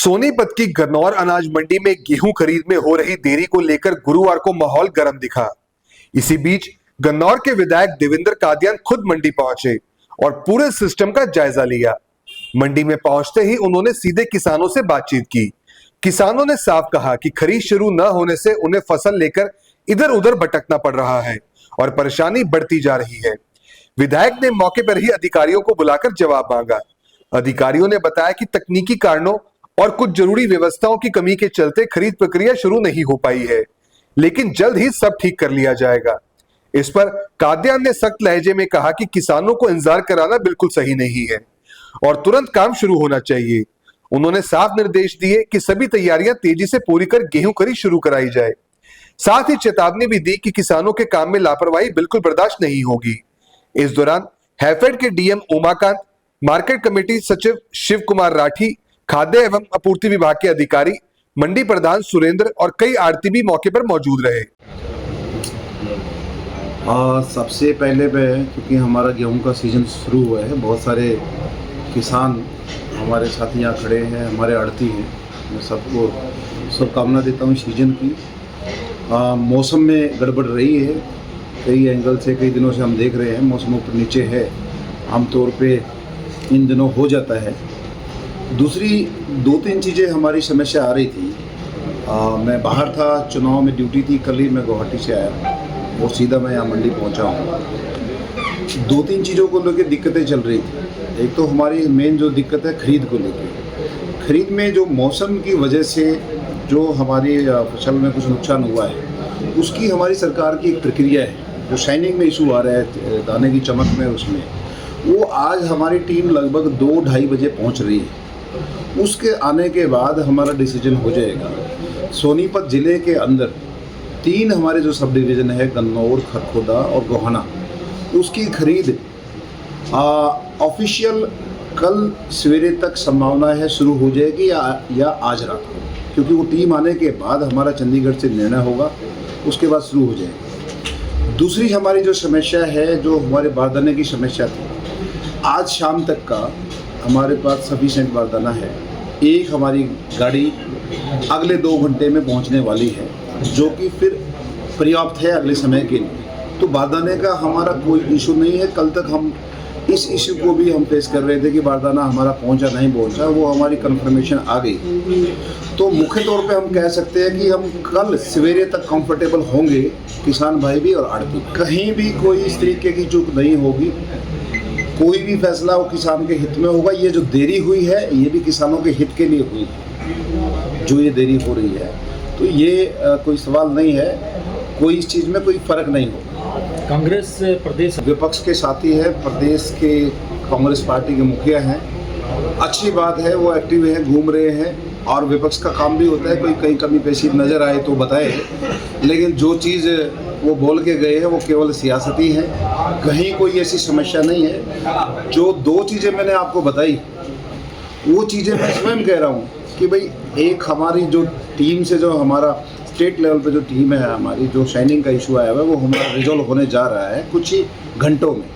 सोनीपत की गन्नौर अनाज मंडी में गेहूं खरीद में हो रही देरी को लेकर गुरुवार को माहौल गर्म दिखा। इसी बीच गन्नौर के विधायक देवेंद्र कादियान खुद मंडी पहुंचे और पूरे सिस्टम का जायजा लिया। मंडी में पहुंचते ही उन्होंने सीधे किसानों से बातचीत की। किसानों ने साफ कहा कि खरीद शुरू न होने से उन्हें फसल लेकर इधर उधर भटकना पड़ रहा है और परेशानी बढ़ती जा रही है। विधायक ने मौके पर ही अधिकारियों को बुलाकर जवाब मांगा। अधिकारियों ने बताया कि तकनीकी कारणों और कुछ जरूरी व्यवस्थाओं की कमी के चलते खरीद प्रक्रिया शुरू नहीं हो पाई है, लेकिन जल्द ही सब ठीक कर लिया जाएगा। इस पर कादियान ने सख्त लहजे में कहा कि किसानों को इंतजार कराना बिल्कुल सही नहीं है और तुरंत काम शुरू होना चाहिए। उन्होंने साफ निर्देश दिए कि सभी तैयारियां तेजी से पूरी कर गेहूं खरीद शुरू कराई जाए। साथ ही चेतावनी भी दी कि किसानों के काम में लापरवाही बिल्कुल बर्दाश्त नहीं होगी। इस दौरान हैफेड के डीएम उमाकांत, मार्केट कमेटी सचिव शिव कुमार राठी, खाद्य एवं आपूर्ति विभाग के अधिकारी, मंडी प्रधान सुरेंद्र और कई आड़ती भी मौके पर मौजूद रहे। सबसे पहले क्योंकि हमारा गेहूं का सीज़न शुरू हुआ है, बहुत सारे किसान हमारे साथी यहाँ खड़े हैं, हमारे आड़ती हैं। मैं सबको शुभकामना देता हूँ सीजन की। मौसम में गड़बड़ रही है, कई एंगल से कई दिनों से हम देख रहे हैं मौसम ऊपर नीचे है, आमतौर पे इन दिनों हो जाता है। दूसरी दो तीन चीज़ें हमारी समस्या आ रही थी। मैं बाहर था, चुनाव में ड्यूटी थी, कल ही मैं गुवाहाटी से आया और सीधा मैं यहाँ मंडी पहुँचा हूँ। दो तीन चीज़ों को लेकर दिक्कतें चल रही थी। एक तो हमारी मेन जो दिक्कत है खरीद को लेकर। खरीद में जो मौसम की वजह से जो हमारी फसल में कुछ नुकसान हुआ है, उसकी हमारी सरकार की एक प्रक्रिया है। जो शाइनिंग में इशू आ रहा है, दाने की चमक में, उसमें वो आज हमारी टीम लगभग 2-2:30 बजे पहुँच रही है। उसके आने के बाद हमारा डिसीजन हो जाएगा। सोनीपत ज़िले के अंदर 3 हमारे जो सब डिवीज़न है, गन्नौर, खरखोदा और गोहाना, उसकी खरीद ऑफिशियल कल सवेरे तक संभावना है शुरू हो जाएगी या आज रात को, क्योंकि वो टीम आने के बाद हमारा चंडीगढ़ से निर्णय होगा, उसके बाद शुरू हो जाएगा। दूसरी हमारी जो समस्या है, जो हमारे बारदाने की समस्या थी, आज शाम तक का हमारे पास सफिशेंट बारदाना है। एक हमारी गाड़ी अगले 2 घंटे में पहुंचने वाली है, जो कि फिर पर्याप्त है अगले समय के लिए। तो बारदाने का हमारा कोई इशू नहीं है। कल तक हम इस इशू को भी हम फेस कर रहे थे कि बारदाना हमारा पहुंचा नहीं पहुंचा, वो हमारी कंफर्मेशन आ गई। तो मुख्य तौर पे हम कह सकते हैं कि हम कल सवेरे तक कंफर्टेबल होंगे, किसान भाई भी और आड़ती। कहीं भी कोई इस तरीके की चूक नहीं होगी। कोई भी फैसला वो किसान के हित में होगा। ये जो देरी हुई है, ये भी किसानों के हित के लिए हुई है, जो ये देरी हो रही है। तो ये कोई सवाल नहीं है, कोई इस चीज़ में कोई फ़र्क नहीं होगा। कांग्रेस प्रदेश विपक्ष के साथी है, प्रदेश के कांग्रेस पार्टी के मुखिया हैं। अच्छी बात है, वो एक्टिव हैं, घूम रहे हैं, और विपक्ष का काम भी होता है कोई कहीं कमी पेशी नज़र आए तो बताए। लेकिन जो चीज़ वो बोल के गए हैं वो केवल सियासती है, कहीं कोई ऐसी समस्या नहीं है। जो 2 चीज़ें मैंने आपको बताई, वो चीज़ें मैं स्वयं कह रहा हूँ कि भाई, एक हमारी जो टीम से, जो हमारा स्टेट लेवल पे जो टीम है हमारी, जो शाइनिंग का इशू आया हुआ है, वो हमारा रिजॉल्व होने जा रहा है कुछ ही घंटों में।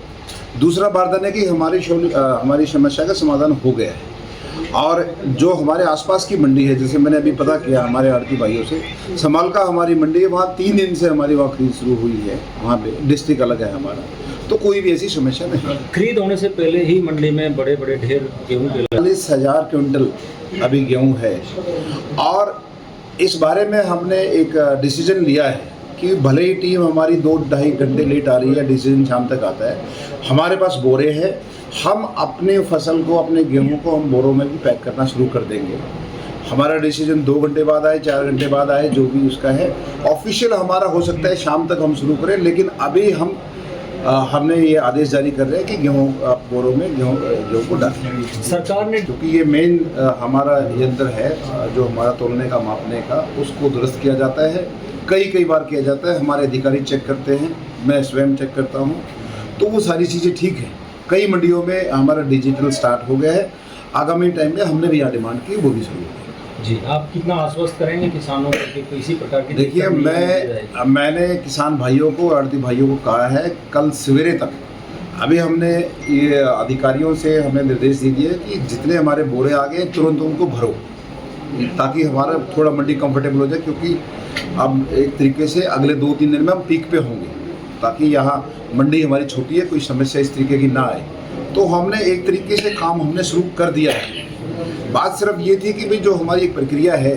दूसरा बारदाने की हमारी समस्या का समाधान हो गया है। और जो हमारे आसपास की मंडी है, जैसे मैंने अभी पता किया हमारे आड़ती भाइयों से, समालका हमारी मंडी है, वहाँ 3 दिन से हमारी वहाँ खरीद शुरू हुई है। वहाँ पे डिस्ट्रिक्ट अलग है हमारा, तो कोई भी ऐसी समस्या नहीं। खरीद होने से पहले ही मंडी में बड़े बड़े ढेर गेहूँ के 40,000 क्विंटल अभी गेहूँ है। और इस बारे में हमने एक डिसीजन लिया है कि भले ही टीम हमारी 2-2.5 घंटे लेट आ रही है, डिसीजन शाम तक आता है, हमारे पास बोरे हैं, हम अपने फसल को, अपने गेहूं को हम बोरों में भी पैक करना शुरू कर देंगे। हमारा डिसीजन 2 घंटे बाद आए, 4 घंटे बाद आए, जो भी उसका है, ऑफिशियल हमारा हो सकता है शाम तक हम शुरू करें। लेकिन अभी हमने ये आदेश जारी कर रहे हैं कि गेहूँ बोरों में गेहूँ को डालें। सरकार ने, क्योंकि ये मेन हमारा यंत्र है जो हमारा तोलने का, मापने का, उसको दुरुस्त किया जाता है, कई बार किया जाता है। हमारे अधिकारी चेक करते हैं, मैं स्वयं चेक करता हूँ, तो वो सारी चीज़ें ठीक हैं। कई मंडियों में हमारा डिजिटल स्टार्ट हो गया है। आगामी टाइम में हमने भी यहाँ डिमांड की, वो भी शुरू होगी। जी, आप कितना आश्वस्त करेंगे किसानों को कि किसी प्रकार की? देखिए, मैंने किसान भाइयों को, आड़ती भाइयों को कहा है कल सवेरे तक अभी हमने ये अधिकारियों से हमने निर्देश दे दिए कि जितने हमारे बोरे आ गए तुरंत उनको भरो। ताकि हमारा थोड़ा मंडी कंफर्टेबल हो जाए, क्योंकि अब एक तरीके से अगले 2-3 दिन में हम पीक पे होंगे, ताकि यहाँ मंडी हमारी छोटी है, कोई समस्या इस तरीके की ना आए। तो हमने एक तरीके से काम हमने शुरू कर दिया है। बात सिर्फ ये थी कि भाई जो हमारी एक प्रक्रिया है,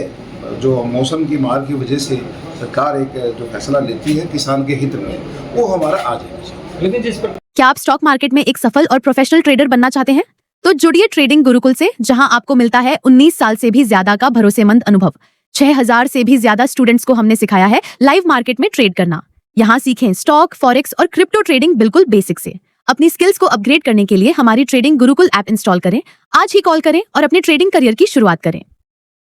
जो मौसम की मार की वजह से सरकार एक जो फैसला लेती है किसान के हित में, वो हमारा आ जाएगा। लेकिन जिस पर क्या आप स्टॉक मार्केट में एक सफल और प्रोफेशनल ट्रेडर बनना चाहते हैं? तो जुड़िए ट्रेडिंग गुरुकुल से, जहां आपको मिलता है 19 साल से भी ज्यादा का भरोसेमंद अनुभव। 6000 से भी ज्यादा स्टूडेंट्स को हमने सिखाया है लाइव मार्केट में ट्रेड करना। यहाँ सीखें स्टॉक, फॉरेक्स और क्रिप्टो ट्रेडिंग बिल्कुल बेसिक से। अपनी स्किल्स को अपग्रेड करने के लिए हमारी ट्रेडिंग गुरुकुल ऐप इंस्टॉल करें, आज ही कॉल करें और अपने ट्रेडिंग करियर की शुरुआत करें।